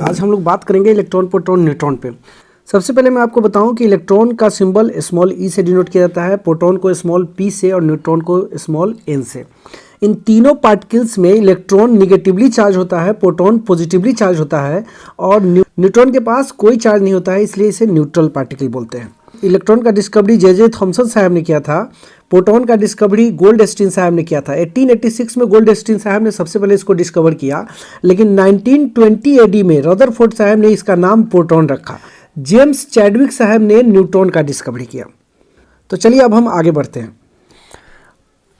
आज हम लोग बात करेंगे इलेक्ट्रॉन, प्रोटॉन, न्यूट्रॉन पे। सबसे पहले मैं आपको बताऊं कि इलेक्ट्रॉन का सिंबल स्मॉल ई से डिनोट किया जाता है, प्रोटॉन को स्मॉल पी से और न्यूट्रॉन को स्मॉल एन से। इन तीनों पार्टिकल्स में इलेक्ट्रॉन निगेटिवली चार्ज होता है, प्रोटॉन पॉजिटिवली चार्ज होता है और न्यूट्रॉन के पास कोई चार्ज नहीं होता है, इसलिए इसे न्यूट्रल पार्टिकल बोलते हैं। इलेक्ट्रॉन का डिस्कवरी जे थॉमसन साहब ने किया था। प्रोटॉन का डिस्कवरी गोल्डस्टीन साहब ने किया था। 1886 में गोल्डस्टीन साहब ने सबसे पहले इसको डिस्कवर किया, लेकिन 1920 एडी में रदरफोर्ड साहब ने इसका नाम प्रोटॉन रखा। जेम्स चैडविक साहब ने न्यूट्रॉन का डिस्कवरी किया। तो चलिए अब हम आगे बढ़ते हैं।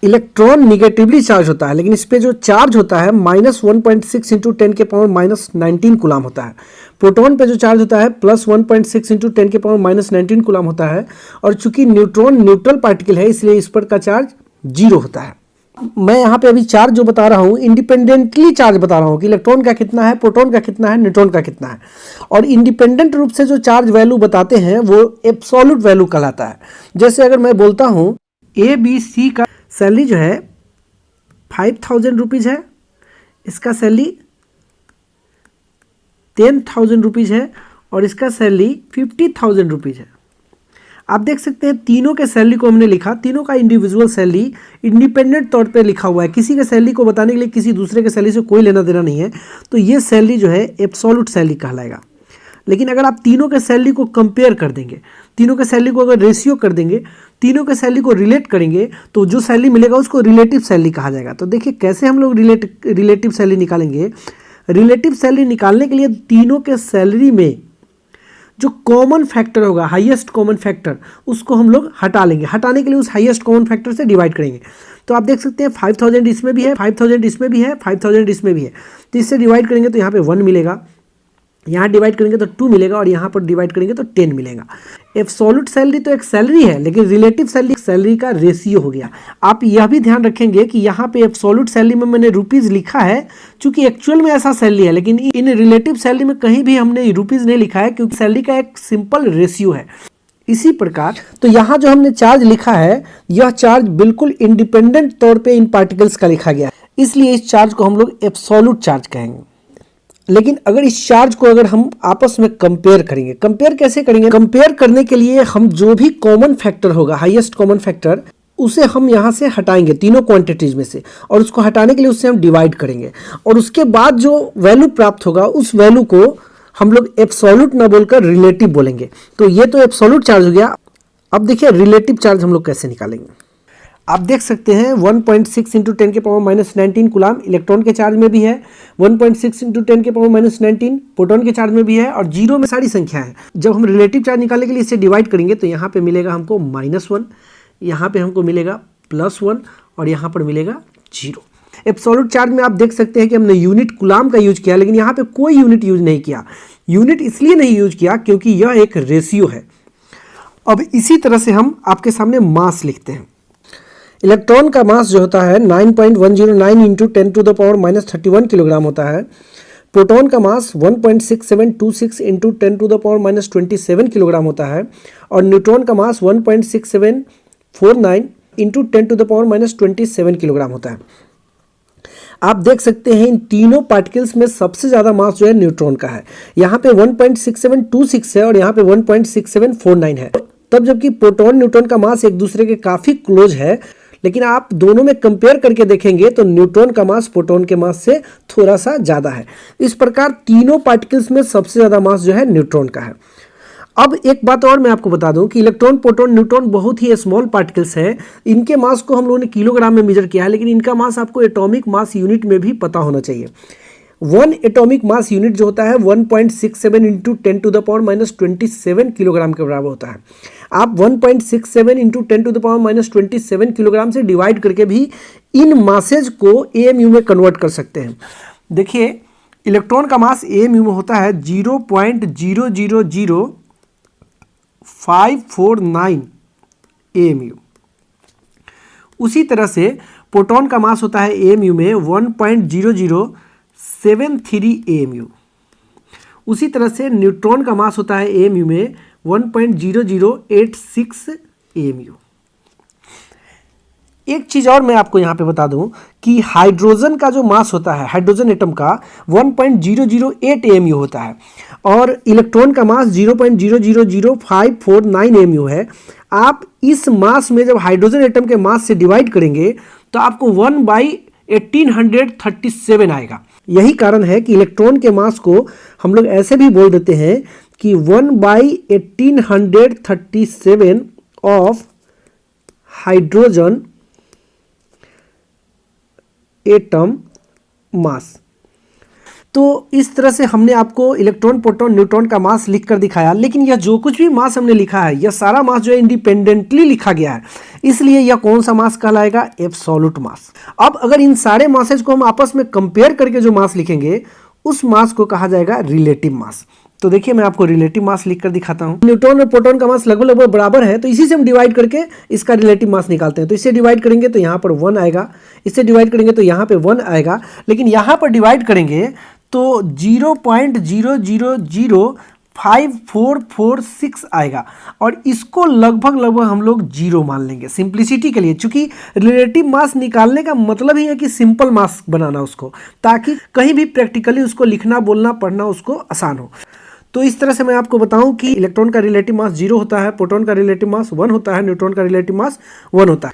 इलेक्ट्रॉन निगेटिवली चार्ज होता है, लेकिन इस पे जो चार्ज होता है -1.6 इंटू 10 के पावर -19 कूलाम होता है। प्रोटॉन पे जो चार्ज होता है +1.6 इंटू 10 के पावर -19 कूलाम होता है। और चूंकि न्यूट्रॉन न्यूट्रल पार्टिकल है, इसलिए इस पर का चार्ज 0 होता है। मैं यहाँ पे अभी चार्ज जो बता रहा हूँ इंडिपेंडेंटली चार्ज बता रहा हूँ कि इलेक्ट्रॉन का कितना है, प्रोटॉन का कितना है, न्यूट्रॉन का कितना है। और इंडिपेंडेंट रूप से जो चार्ज वैल्यू बताते हैं वो एब्सोल्यूट वैल्यू कहलाता है। जैसे अगर मैं बोलता हूँ ABC का सैलरी जो है 5000 रुपीज़ है, इसका सैलरी 10,000 रुपीज़ है और इसका सैलरी 50,000 रुपीज़ है। आप देख सकते हैं तीनों के सैलरी को हमने लिखा, तीनों का इंडिविजुअल सैलरी इंडिपेंडेंट तौर पे लिखा हुआ है। किसी के सैलरी को बताने के लिए किसी दूसरे के सैलरी से कोई लेना देना नहीं है, तो ये सैलरी जो है एब्सोल्यूट सैलरी कहलाएगा। लेकिन अगर आप तीनों के सैलरी को कंपेयर कर देंगे, तीनों के सैलरी को अगर रेशियो कर देंगे, तीनों के सैलरी को रिलेट करेंगे, तो जो सैलरी मिलेगा उसको रिलेटिव सैलरी कहा जाएगा। तो देखिए कैसे हम लोग रिलेटिव सैलरी निकालेंगे। रिलेटिव सैलरी निकालने के लिए तीनों के सैलरी में जो कॉमन फैक्टर होगा, हाईएस्ट कॉमन फैक्टर, उसको हम लोग हटा लेंगे। हटाने के लिए उस हाईएस्ट कॉमन फैक्टर से डिवाइड करेंगे। तो आप देख सकते हैं 5000 इसमें भी है, 5000 इसमें भी है, 5000 इसमें भी है। तो इससे डिवाइड करेंगे तो यहाँ पे 1 मिलेगा, यहाँ डिवाइड करेंगे तो 2 मिलेगा और यहाँ पर डिवाइड करेंगे तो 10 मिलेगा। एब्सोल्यूट सैलरी तो एक सैलरी है, लेकिन रिलेटिव सैलरी का रेशियो हो गया। आप यह भी ध्यान रखेंगे कि यहाँ पे एब्सोल्यूट सैलरी में मैंने रुपीज़ लिखा है, चूंकि एक्चुअल में ऐसा सैलरी है, लेकिन इन रिलेटिव सैलरी में कहीं भी हमने रुपीज़ नहीं लिखा है, क्योंकि सैलरी का एक सिंपल रेशियो है। इसी प्रकार तो यहाँ जो हमने चार्ज लिखा है, यह चार्ज बिल्कुल इंडिपेंडेंट तौर पर इन पार्टिकल्स का लिखा गया है, इसलिए इस चार्ज को हम लोग एब्सोल्यूट चार्ज कहेंगे। लेकिन अगर इस चार्ज को अगर हम आपस में कंपेयर करेंगे, कंपेयर कैसे करेंगे? कंपेयर करने के लिए हम जो भी कॉमन फैक्टर होगा, हाईएस्ट कॉमन फैक्टर, उसे हम यहाँ से हटाएंगे तीनों क्वांटिटीज में से, और उसको हटाने के लिए उससे हम डिवाइड करेंगे, और उसके बाद जो वैल्यू प्राप्त होगा उस वैल्यू को हम लोग एब्सोल्यूट ना बोलकर रिलेटिव बोलेंगे। तो ये तो एब्सोल्यूट चार्ज हो गया। अब देखिए रिलेटिव चार्ज हम लोग कैसे निकालेंगे। आप देख सकते हैं 1.6 इंटू 10 के पावर -19 कूलाम इलेक्ट्रॉन के चार्ज में भी है, 1.6 इंटू 10 के पावर -19 प्रोटॉन के चार्ज में भी है, और 0 में सारी संख्या है। जब हम रिलेटिव चार्ज निकालने के लिए इसे डिवाइड करेंगे तो यहाँ पे मिलेगा हमको -1, यहाँ पे हमको मिलेगा +1 और यहाँ पर मिलेगा 0। एब्सोल्यूट चार्ज में आप देख सकते हैं कि हमने यूनिट कूलाम का यूज किया, लेकिन यहाँ पे कोई यूनिट यूज नहीं किया। यूनिट इसलिए नहीं यूज किया क्योंकि यह एक रेशियो है। अब इसी तरह से हम आपके सामने मास लिखते हैं। इलेक्ट्रॉन का मास जो होता है 9.109 into 10 to the power -31 kilogram होता है। प्रोटॉन का mass 1.6726 into 10 to the power -27 kilogram होता है। और न्यूट्रॉन का mass 1.6749 into 10 to the power -27 kilogram होता है। आप देख सकते हैं इन तीनों पार्टिकल्स में सबसे ज़्यादा मास जो है न्यूट्रॉन का है। यहाँ पे 1.6726 है और यहाँ पे 1.6749 है। तब जबकि प्रोटॉन न्यूट्रॉन का मास एक दूसरे के काफ़ी क्लोज है, लेकिन आप दोनों में कंपेयर करके देखेंगे तो न्यूट्रॉन का मास प्रोटॉन के मास से थोड़ा सा ज़्यादा है। इस प्रकार तीनों पार्टिकल्स में सबसे ज़्यादा मास जो है न्यूट्रॉन का है। अब एक बात और मैं आपको बता दूं कि इलेक्ट्रॉन, प्रोटॉन, न्यूट्रॉन बहुत ही स्मॉल पार्टिकल्स हैं। इनके मास को हम लोगों ने किलोग्राम में मेजर किया है, लेकिन इनका मास आपको एटॉमिक मास यूनिट में भी पता होना चाहिए। 1 एटॉमिक मास यूनिट जो होता है 1.67 into 10 to the power -27 kilogram के बराबर होता है। आप 1.67 into 10 to the power -27 kilogram से डिवाइड करके भी इन मासेज को AMU में कन्वर्ट कर सकते हैं। देखिए इलेक्ट्रॉन का मास AMU में होता है 0.000549 AMU। उसी तरह से प्रोटॉन का मास होता है AMU में 1.0073 AMU। उसी तरह से न्यूट्रॉन का मास होता है AMU में 1.0086 AMU। एक चीज़ और मैं आपको यहाँ पे बता दूं कि हाइड्रोजन का जो मास होता है, हाइड्रोजन एटम का 1.0008 AMU होता है और इलेक्ट्रॉन का मास 0.000549 AMU है। आप इस मास में जब हाइड्रोजन एटम के मास से डिवाइड करेंगे तो आपको 1/1837 आएगा। यही कारण है कि इलेक्ट्रॉन के मास को हम लोग ऐसे भी बोल देते हैं कि 1/1837 ऑफ हाइड्रोजन एटम मास। तो इस तरह से हमने आपको इलेक्ट्रॉन, प्रोटॉन, न्यूट्रॉन का मास लिख कर दिखाया। लेकिन यह जो कुछ भी मास हमने लिखा है, यह सारा मास जो है इंडिपेंडेंटली लिखा गया है, इसलिए यह कौन सा मास कहलाएगा? एब्सोल्यूट मास। अब अगर इन सारे मासेज को हम आपस में कंपेयर करके जो मास लिखेंगे, उस मास को कहा जाएगा रिलेटिव मास। तो देखिए मैं आपको रिलेटिव मास लिख कर दिखाता हूं। न्यूट्रॉन और प्रोटॉन का मास लगभग लगभग बराबर है, तो इसी से हम डिवाइड करके इसका रिलेटिव मास निकालते हैं। तो इससे डिवाइड करेंगे तो यहाँ पर 1 आएगा, इससे डिवाइड करेंगे तो यहाँ पे 1 आएगा, लेकिन यहाँ पर डिवाइड करेंगे तो 0.005446 आएगा और इसको लगभग हम लोग 0 मान लेंगे सिंप्लिसिटी के लिए, क्योंकि रिलेटिव मास निकालने का मतलब ही है कि सिंपल मास बनाना उसको, ताकि कहीं भी प्रैक्टिकली उसको लिखना, बोलना, पढ़ना उसको आसान हो। तो इस तरह से मैं आपको बताऊं कि इलेक्ट्रॉन का रिलेटिव मास 0 होता है, प्रोटॉन का रिलेटिव मास 1 होता है, न्यूट्रॉन का रिलेटिव मास 1 होता है।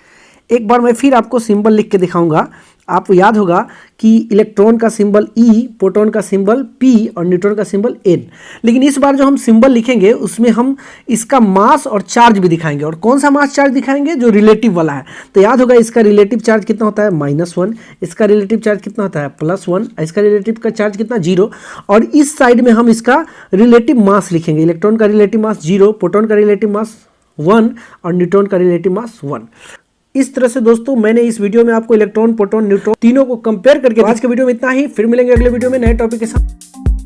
एक बार मैं फिर आपको सिंबल लिख के दिखाऊंगा। आपको याद होगा कि इलेक्ट्रॉन का सिंबल E, प्रोटॉन का सिंबल P और न्यूट्रॉन का सिंबल N। लेकिन इस बार जो हम सिंबल लिखेंगे उसमें हम इसका मास और चार्ज भी दिखाएंगे। और कौन सा मास चार्ज दिखाएंगे? जो रिलेटिव वाला है। तो याद होगा इसका रिलेटिव चार्ज कितना होता है? -1। इसका रिलेटिव चार्ज कितना होता है? +1। इसका रिलेटिव का चार्ज कितना? 0। और इस साइड में हम इसका रिलेटिव मास लिखेंगे। इलेक्ट्रॉन का रिलेटिव मास 0, प्रोटॉन का रिलेटिव मास 1 और न्यूट्रॉन का रिलेटिव मास 1। इस तरह से दोस्तों मैंने इस वीडियो में आपको इलेक्ट्रॉन, प्रोटॉन, न्यूट्रॉन तीनों को कंपेयर करके, आज के वीडियो में इतना ही। फिर मिलेंगे अगले वीडियो में नए टॉपिक के साथ।